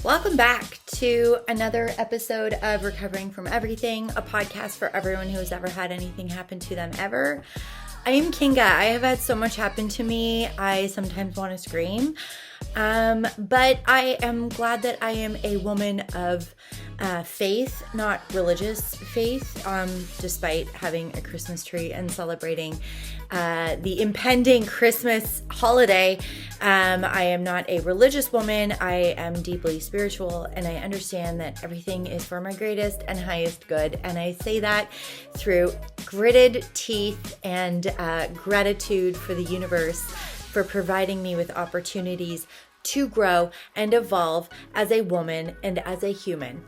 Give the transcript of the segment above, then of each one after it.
Welcome back to another episode of Recovering from Everything, a podcast for everyone who has ever had anything happen to them ever. I am Kinga. I have had so much happen to me, I sometimes want to scream. But I am glad that I am a woman of faith, not religious faith, despite having a Christmas tree and celebrating the impending Christmas holiday. I am not a religious woman. I am deeply spiritual, and I understand that everything is for my greatest and highest good. And I say that through gritted teeth and gratitude for the universe for providing me with opportunities to grow and evolve as a woman and as a human.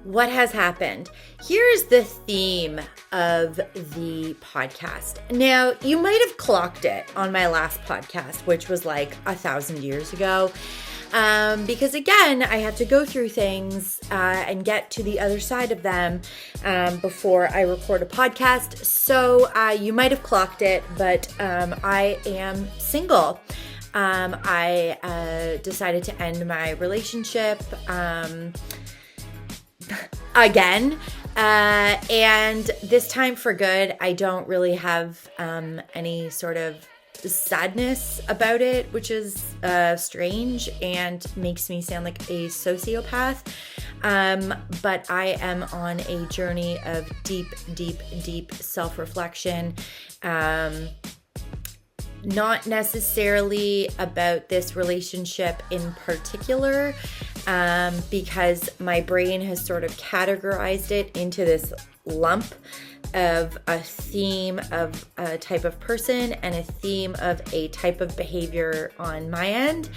What has happened? Here's the theme of the podcast. Now, you might have clocked it on my last podcast, which was like 1,000 years ago. Because again, I have to go through things and get to the other side of them before I record a podcast. So you might have clocked it, but I am single. I decided to end my relationship again, and this time for good. I don't really have any sort of sadness about it, which is strange and makes me sound like a sociopath. But I am on a journey of deep self-reflection. Not necessarily about this relationship in particular, because my brain has sort of categorized it into this lump of a theme of a type of person and a theme of a type of behavior on my end.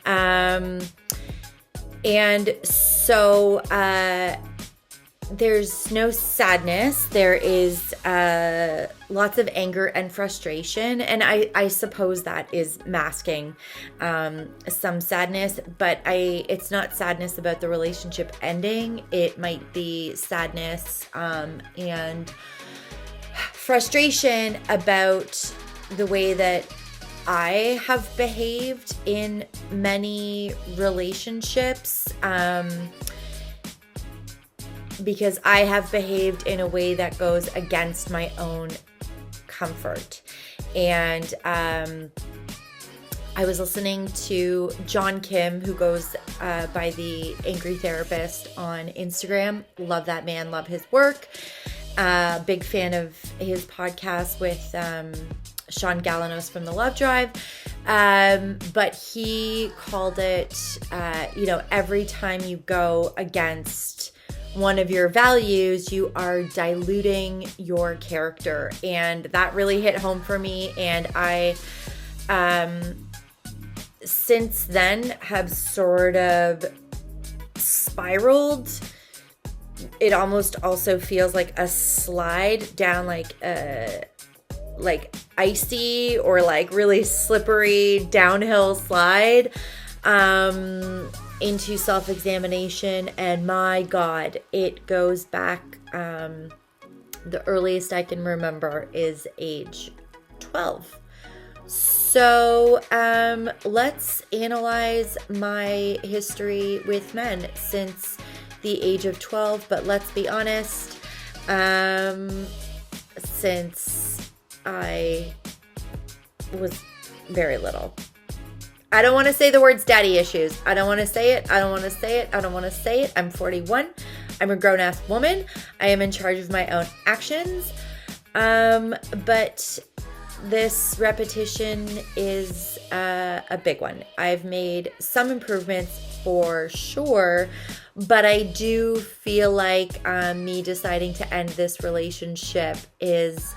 And so there's no sadness. There is lots of anger and frustration. And I suppose that is masking some sadness, but it's not sadness about the relationship ending. It might be sadness and frustration about the way that I have behaved in many relationships. Because I have behaved in a way that goes against my own comfort. And I was listening to John Kim, who goes by the Angry Therapist on Instagram. Love that man, love his work. Big fan of his podcast with Sean Galanos from The Love Drive. But he called it, every time you go against one of your values, you are diluting your character. And that really hit home for me. And I, since then, have sort of spiraled. It almost also feels like a slide down like icy or like really slippery downhill slide into self-examination. And my God, it goes back, the earliest I can remember is age 12. So let's analyze my history with men since the age of 12, but let's be honest, since I was very little. I don't want to say the words daddy issues. I don't want to say it. I'm 41. I'm a grown-ass woman. I am in charge of my own actions. But this repetition is a big one. I've made some improvements for sure, but I do feel like me deciding to end this relationship is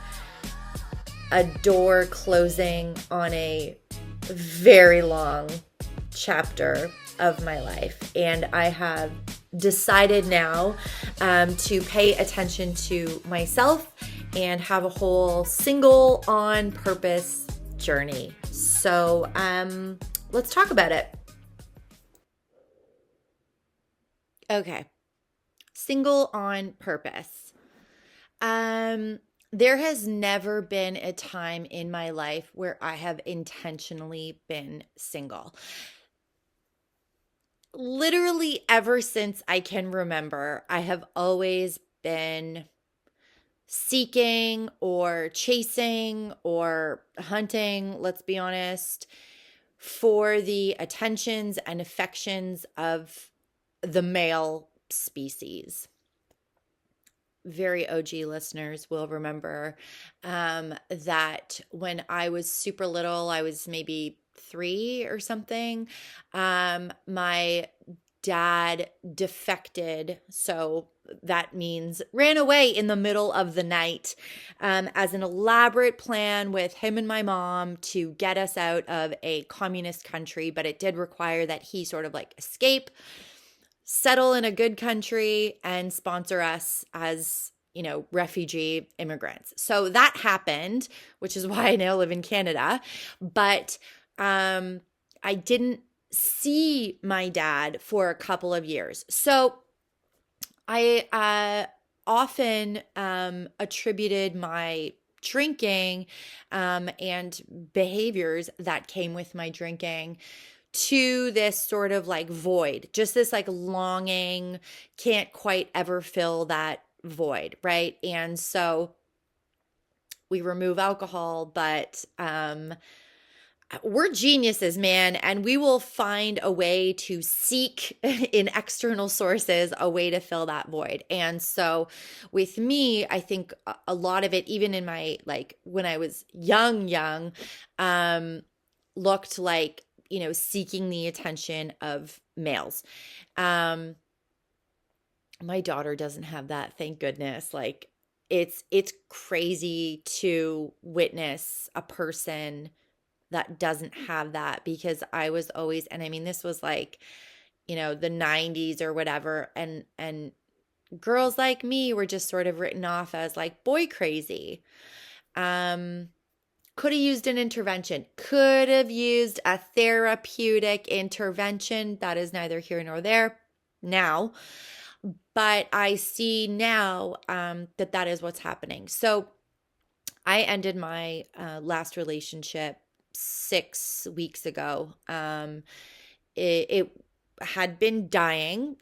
a door closing on a very long chapter of my life. And I have decided now to pay attention to myself and have a whole single on purpose journey. So let's talk about it. Okay. Single on purpose. There has never been a time in my life where I have intentionally been single. literally ever since I can remember, I have always been seeking or chasing or hunting, let's be honest, for the attentions and affections of the male species. Very OG listeners will remember that when I was super little, I was maybe 3 or something. My dad defected. So that means ran away in the middle of the night as an elaborate plan with him and my mom to get us out of a communist country. But it did require that he sort of like escape, settle in a good country, and sponsor us as, refugee immigrants. So that happened, which is why I now live in Canada. But I didn't see my dad for a couple of years. So I often attributed my drinking and behaviors that came with my drinking to this sort of like void, just this like longing, can't quite ever fill that void, right? And so we remove alcohol, but we're geniuses, man, and we will find a way to seek in external sources a way to fill that void. And with me, I think a lot of it, even in my, like, when I was young, looked like, seeking the attention of males. My daughter doesn't have that, thank goodness. Like, it's crazy to witness a person that doesn't have that, because I was always, and I mean, this was like, the 90s or whatever, and girls like me were just sort of written off as like boy crazy. Could have used an intervention, could have used a therapeutic intervention. That is neither here nor there now. But I see now that is what's happening. So I ended my last relationship 6 weeks ago. It had been dying,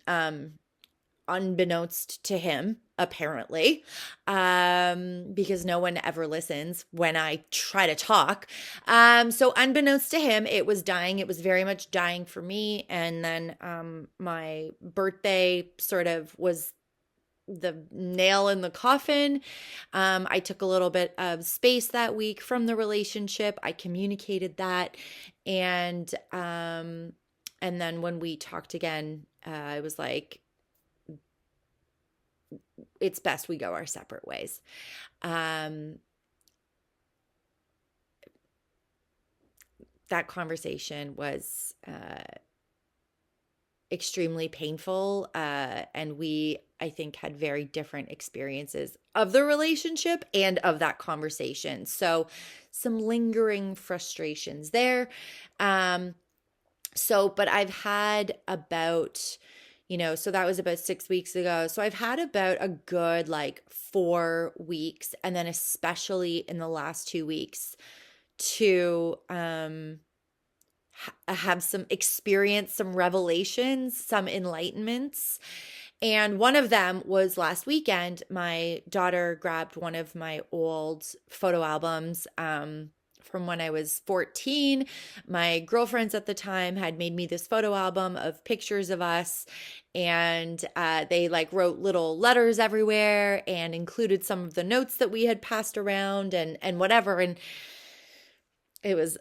unbeknownst to him, apparently, because no one ever listens when I try to talk. So unbeknownst to him, it was dying. It was very much dying for me. And then my birthday sort of was the nail in the coffin. I took a little bit of space that week from the relationship. I communicated that. And then when we talked again, I was like, it's best we go our separate ways. That conversation was extremely painful. And we, I think, had very different experiences of the relationship and of that conversation. So some lingering frustrations there. But I've had about, so that was about 6 weeks ago. So I've had about a good like 4 weeks, and then especially in the last 2 weeks to have some experience, some revelations, some enlightenments. And one of them was last weekend. My daughter grabbed one of my old photo albums from when I was 14. My girlfriends at the time had made me this photo album of pictures of us, and they like wrote little letters everywhere and included some of the notes that we had passed around and whatever. And it was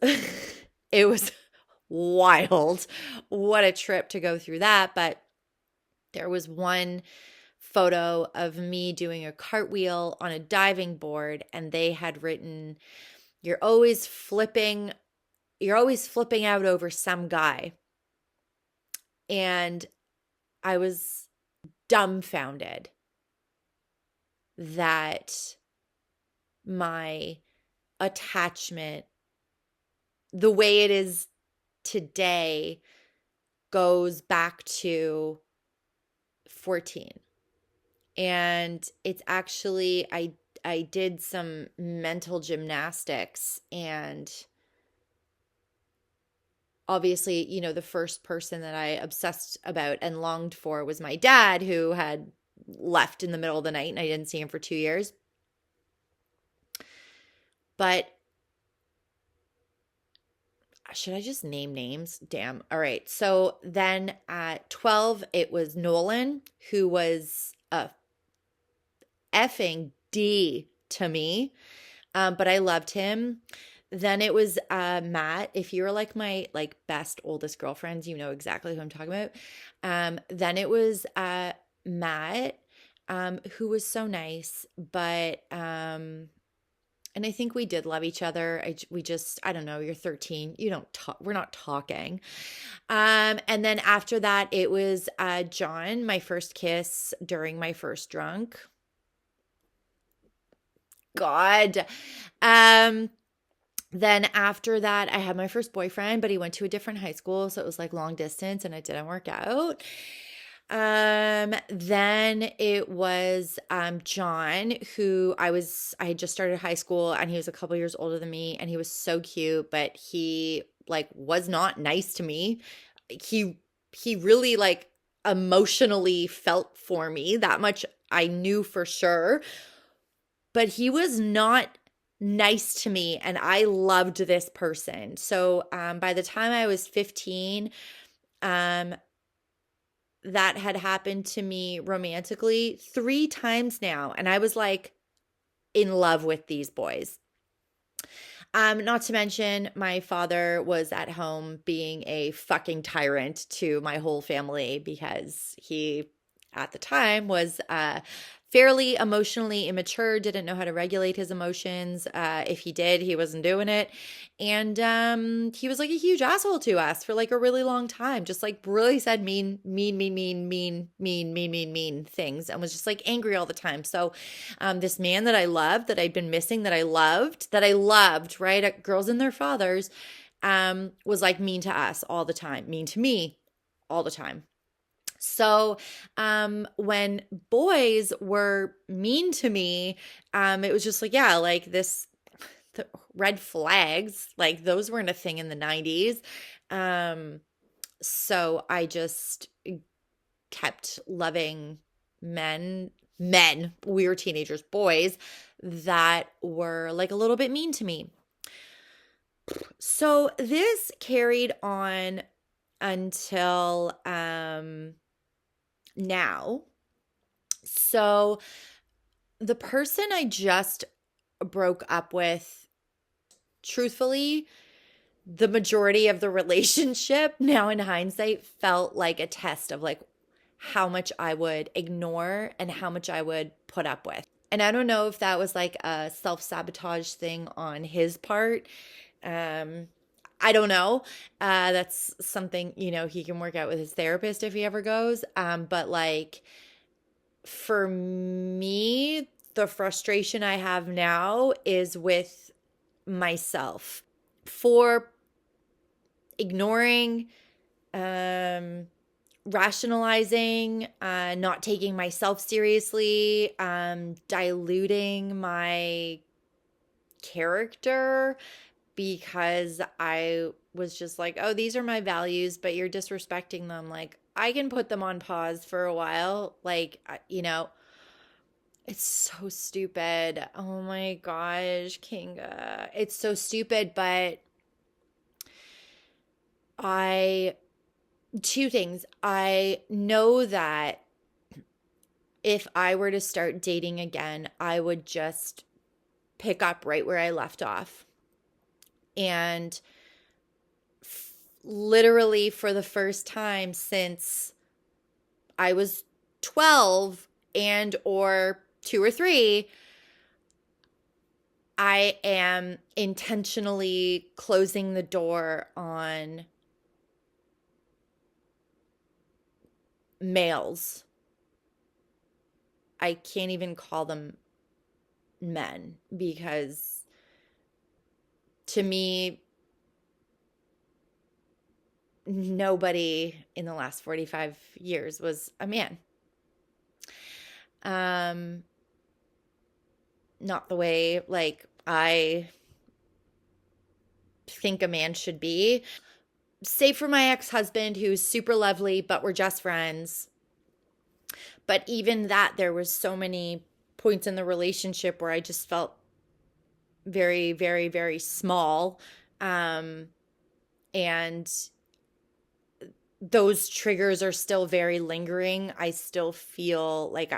it was wild. What a trip to go through that. But there was one photo of me doing a cartwheel on a diving board, and they had written, you're always flipping out over some guy. And I was dumbfounded that my attachment, the way it is today, goes back to 14. And it's actually, I did some mental gymnastics, and obviously, you know, the first person that I obsessed about and longed for was my dad, who had left in the middle of the night and I didn't see him for 2 years. But should I just name names? Damn. All right. So then at 12, it was Nolan, who was a effing D to me. But I loved him. Then it was Matt. If you're like my like best oldest girlfriends, you know exactly who I'm talking about. Then it was Matt, who was so nice, but and I think we did love each other. We just, I don't know, you're 13. You don't talk, we're not talking. And then after that, it was John, my first kiss during my first drunk. God. Then after that, I had my first boyfriend, but he went to a different high school. So it was like long distance and it didn't work out. Then it was John, who I had just started high school and he was a couple years older than me and he was so cute, but he like was not nice to me. He really like emotionally felt for me. That much I knew for sure. But he was not nice to me and I loved this person. So by the time I was 15, that had happened to me romantically 3 times now. And I was like in love with these boys. Not to mention, my father was at home being a fucking tyrant to my whole family because he, at the time, was fairly emotionally immature, didn't know how to regulate his emotions. If he did, he wasn't doing it. And he was like a huge asshole to us for like a really long time. Just like really said mean things and was just like angry all the time. So this man that I loved, that I'd been missing, that I loved, right? Girls and their fathers, was like mean to us all the time, mean to me all the time. So when boys were mean to me, it was just like, yeah, like this the red flags, like those weren't a thing in the 90s. So I just kept loving men, we were teenagers, boys that were like a little bit mean to me. So this carried on until now. So the person I just broke up with, truthfully, the majority of the relationship now in hindsight felt like a test of like how much I would ignore and how much I would put up with. And I don't know if that was like a self-sabotage thing on his part. I don't know. That's something, you know, he can work out with his therapist if he ever goes. But like for me, the frustration I have now is with myself for ignoring, rationalizing, not taking myself seriously, diluting my character because I was just like, oh, these are my values, but you're disrespecting them. Like, I can put them on pause for a while. Like, you know, it's so stupid. Oh my gosh, Kinga. It's so stupid, but two things. I know that if I were to start dating again, I would just pick up right where I left off. And literally for the first time since I was 12 and or 2 or 3, I am intentionally closing the door on males. I can't even call them men because to me, nobody in the last 45 years was a man. Not the way like I think a man should be. save for my ex-husband, who's super lovely, but we're just friends. But even that, there was so many points in the relationship where I just felt very, very, very small. And those triggers are still very lingering. I still feel like,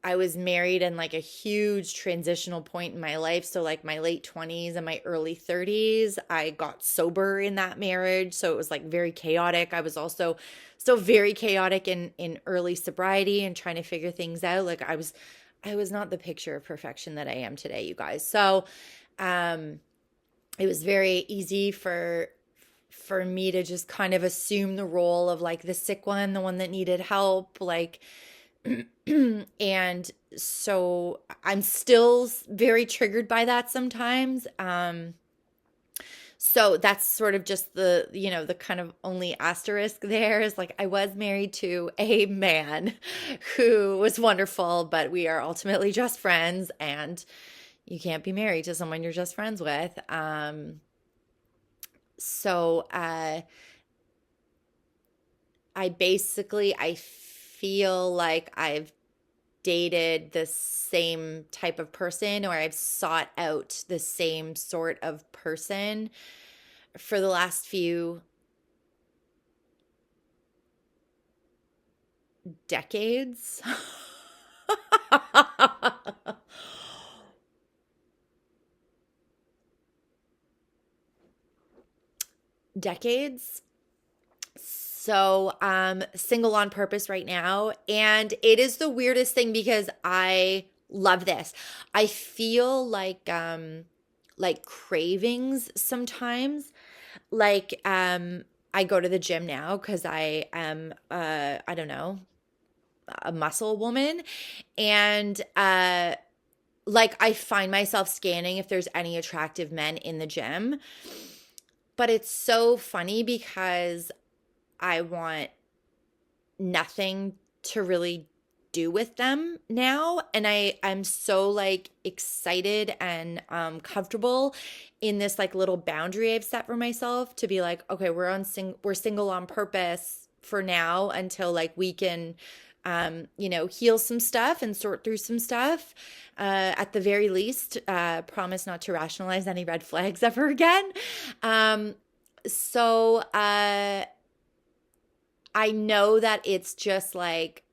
I was married in like a huge transitional point in my life. So, like my late 20s and my early 30s, I got sober in that marriage. So it was like very chaotic. I was also still very chaotic in early sobriety and trying to figure things out. Like I was not the picture of perfection that I am today, you guys. So, it was very easy for me to just kind of assume the role of like the sick one, the one that needed help, like and so I'm still very triggered by that sometimes. So that's sort of just the kind of only asterisk there is like I was married to a man who was wonderful, but we are ultimately just friends, and you can't be married to someone you're just friends with. So I feel like I've dated the same type of person, or I've sought out the same sort of person for the last few decades. Decades. So, single on purpose right now. And it is the weirdest thing because I love this. I feel like cravings sometimes. Like, I go to the gym now because I am, I don't know, a muscle woman. And, like I find myself scanning if there's any attractive men in the gym. But it's so funny because I want nothing to really do with them now, and I'm so like excited and comfortable in this like little boundary I've set for myself to be like, okay, we're single on purpose for now until like we can heal some stuff and sort through some stuff. At the very least, promise not to rationalize any red flags ever again. So I know that it's just like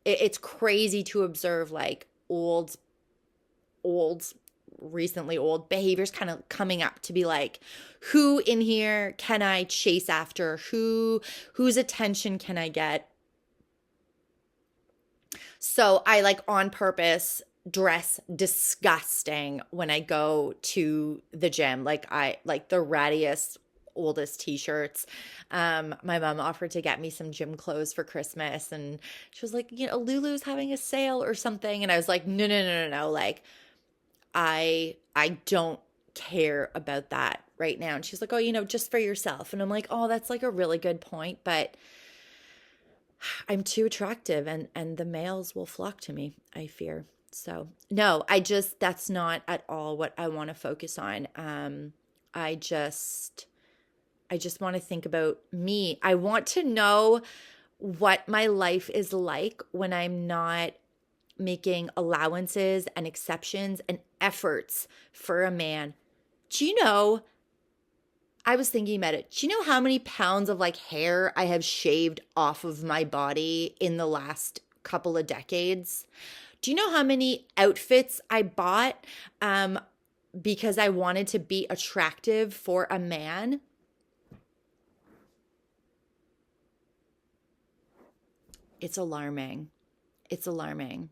it's crazy to observe like old recently old behaviors kind of coming up to be like, who in here can I chase after? Whose attention can I get? So I like on purpose dress disgusting when I go to the gym. Like I like the rattiest oldest t-shirts. My mom offered to get me some gym clothes for Christmas, and she was like, Lulu's having a sale or something, and I was like, no, like I don't care about that right now. And she's like, oh, just for yourself. And I'm like, oh, that's like a really good point, but I'm too attractive, and the males will flock to me, I fear. So no, that's not at all what I want to focus on. I just want to think about me. I want to know what my life is like when I'm not making allowances and exceptions and efforts for a man. Do you know, I was thinking about it. Do you know how many pounds of like hair I have shaved off of my body in the last couple of decades? Do you know how many outfits I bought because I wanted to be attractive for a man? It's alarming. It's alarming.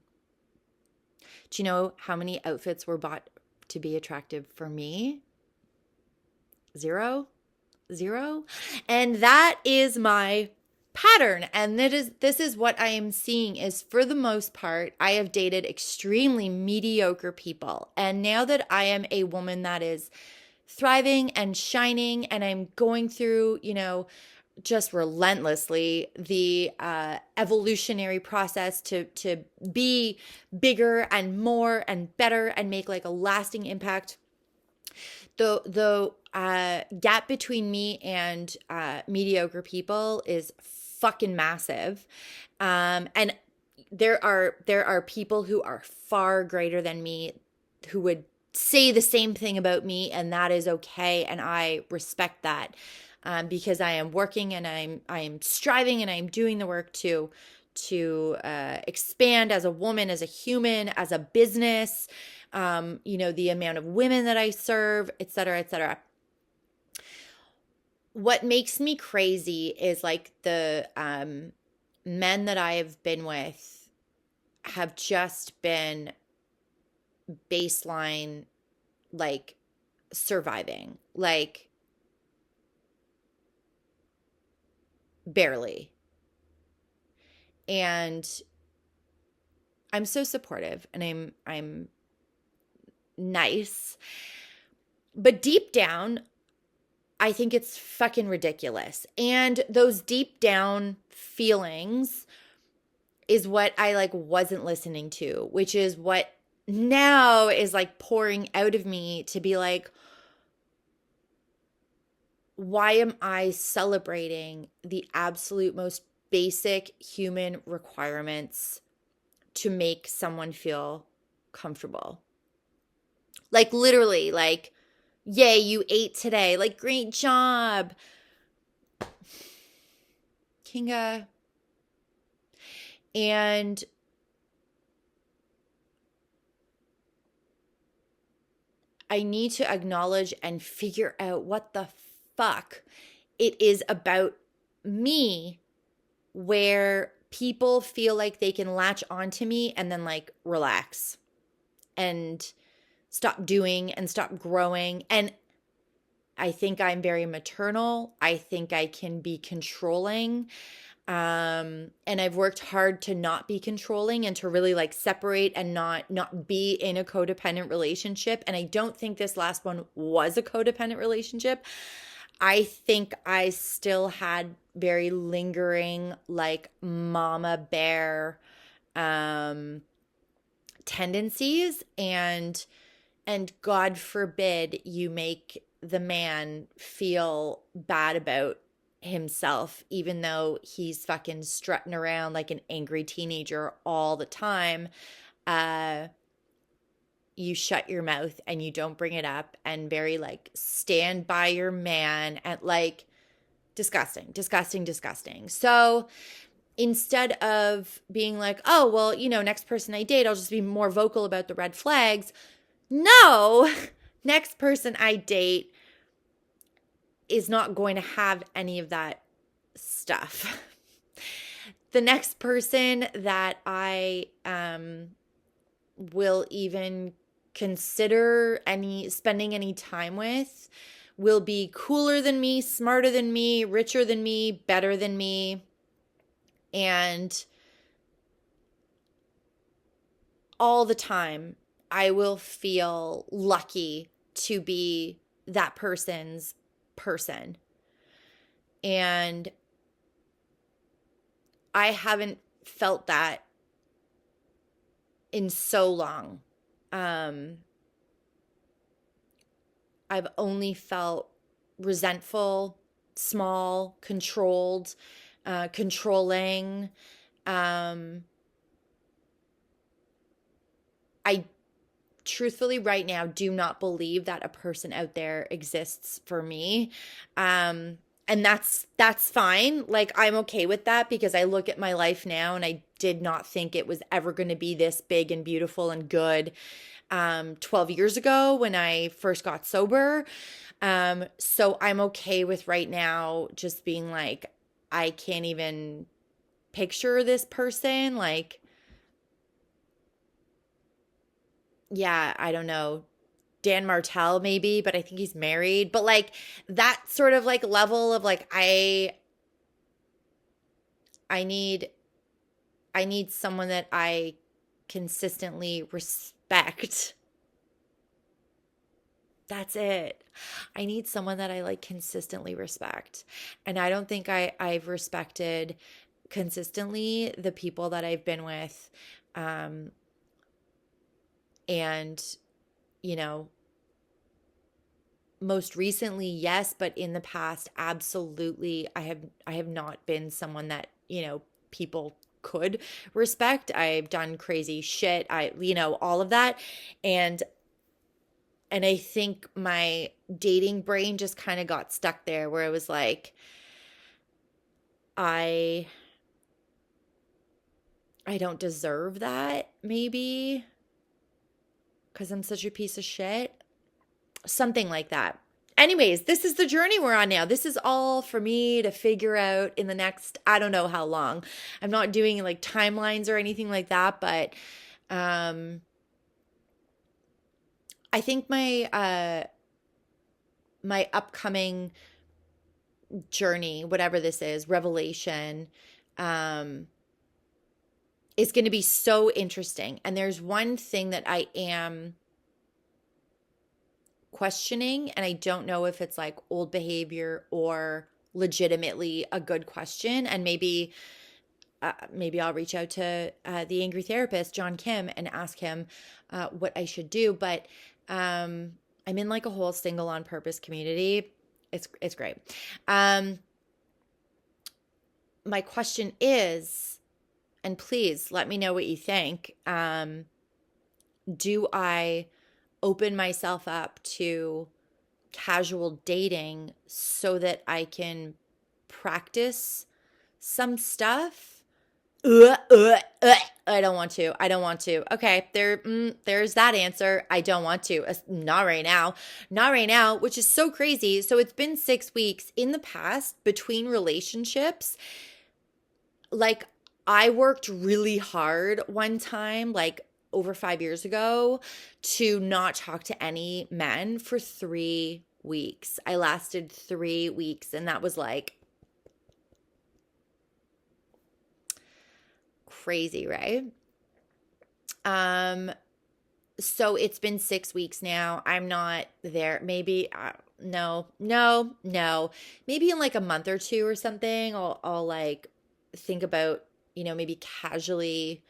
Do you know how many outfits were bought to be attractive for me? Zero. And that is my pattern. And this is what I am seeing is, for the most part, I have dated extremely mediocre people. And now that I am a woman that is thriving and shining, and I'm going through, just relentlessly the evolutionary process to be bigger and more and better and make like a lasting impact, the gap between me and mediocre people is fucking massive. And there are people who are far greater than me who would say the same thing about me, and that is okay, and I respect that, because I am working and I am striving and I am doing the work to expand as a woman, as a human, as a business. The amount of women that I serve, et cetera, et cetera. What makes me crazy is like the men that I have been with have just been baseline, like surviving, like barely. And I'm so supportive and I'm nice. But deep down, I think it's fucking ridiculous. And those deep down feelings is what I like wasn't listening to, which is what now is like pouring out of me to be like, why am I celebrating the absolute most basic human requirements to make someone feel comfortable? Like literally, like, yay, you ate today. Like, great job. Kinga. And I need to acknowledge and figure out what the fuck it is about me where people feel like they can latch onto me and then like relax and stop doing and stop growing. And I think I'm very maternal. I think I can be controlling. And I've worked hard to not be controlling and to really like separate and not be in a codependent relationship. And I don't think this last one was a codependent relationship. I think I still had very lingering like mama bear tendencies, and God forbid you make the man feel bad about himself, even though he's fucking strutting around like an angry teenager all the time. You shut your mouth and you don't bring it up, and very like stand by your man, and like disgusting. So instead of being like, oh, well, next person I date, I'll just be more vocal about the red flags. No, next person I date is not going to have any of that stuff. The next person that I will even consider spending any time with will be cooler than me, smarter than me, richer than me, better than me. And all the time, I will feel lucky to be that person's person. And I haven't felt that in so long. I've only felt resentful, small, controlled, controlling. I truthfully right now do not believe that a person out there exists for me. And that's fine. Like, I'm okay with that, because I look at my life now and I did not think it was ever going to be this big and beautiful and good 12 years ago when I first got sober. So I'm okay with right now just being like, I can't even picture this person. Like, yeah, I don't know, Dan Martell maybe, but I think he's married. But like that sort of like level of like, I need someone that I consistently respect. That's it. I need someone that I like consistently respect. And I don't think I've respected consistently the people that I've been with. And, most recently, yes, but in the past, absolutely, I have not been someone that, people could respect. I've done crazy shit. All of that. And I think my dating brain just kind of got stuck there where it was like, I don't deserve that, maybe, because I'm such a piece of shit. Something like that. Anyways, this is the journey we're on now. This is all for me to figure out in the next, I don't know how long. I'm not doing like timelines or anything like that, but I think my upcoming journey, whatever this is, revelation, is going to be so interesting. And there's one thing that I am questioning, and I don't know if it's like old behavior or legitimately a good question. And maybe I'll reach out to the angry therapist, John Kim, and ask him what I should do. But I'm in like a whole single on purpose community. It's great. My question is, and please let me know what you think. Do I open myself up to casual dating so that I can practice some stuff? I don't want to. Okay, there's that answer. I don't want to. Not right now. Not right now, which is so crazy. So it's been 6 weeks. In the past, between relationships, like I worked really hard one time, like over 5 years ago, to not talk to any men for 3 weeks. I lasted 3 weeks, and that was like crazy, right? So it's been 6 weeks now. I'm not there. Maybe no. Maybe in like a month or two or something, I'll like think about, maybe casually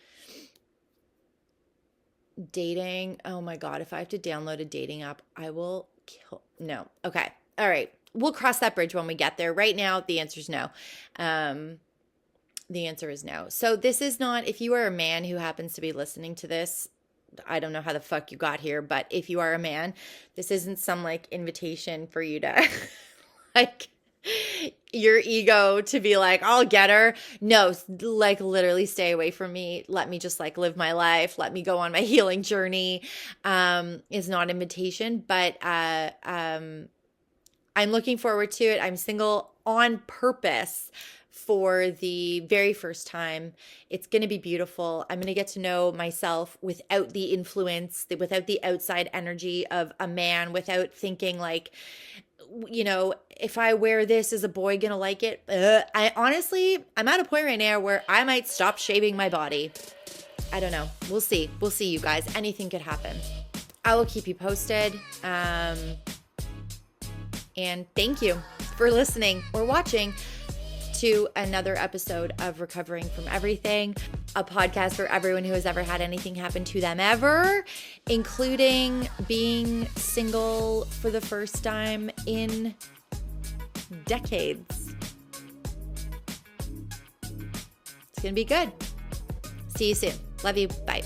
dating. Oh my God, if I have to download a dating app, I will kill. No. Okay. All right. We'll cross that bridge when we get there. Right now, the answer is no. The answer is no. So this is not, if you are a man who happens to be listening to this, I don't know how the fuck you got here, but if you are a man, this isn't some like invitation for you to like your ego to be like, I'll get her. No, like literally stay away from me. Let me just like live my life. Let me go on my healing journey. Is not invitation, but I'm looking forward to it. I'm single on purpose for the very first time. It's going to be beautiful. I'm going to get to know myself without the influence, without the outside energy of a man, without thinking like, if I wear this, is a boy going to like it? I'm at a point right now where I might stop shaving my body. I don't know. We'll see. We'll see, you guys. Anything could happen. I will keep you posted. And thank you for listening or watching to another episode of Recovering from Everything, a podcast for everyone who has ever had anything happen to them ever, including being single for the first time in decades. It's going to be good. See you soon. Love you. Bye.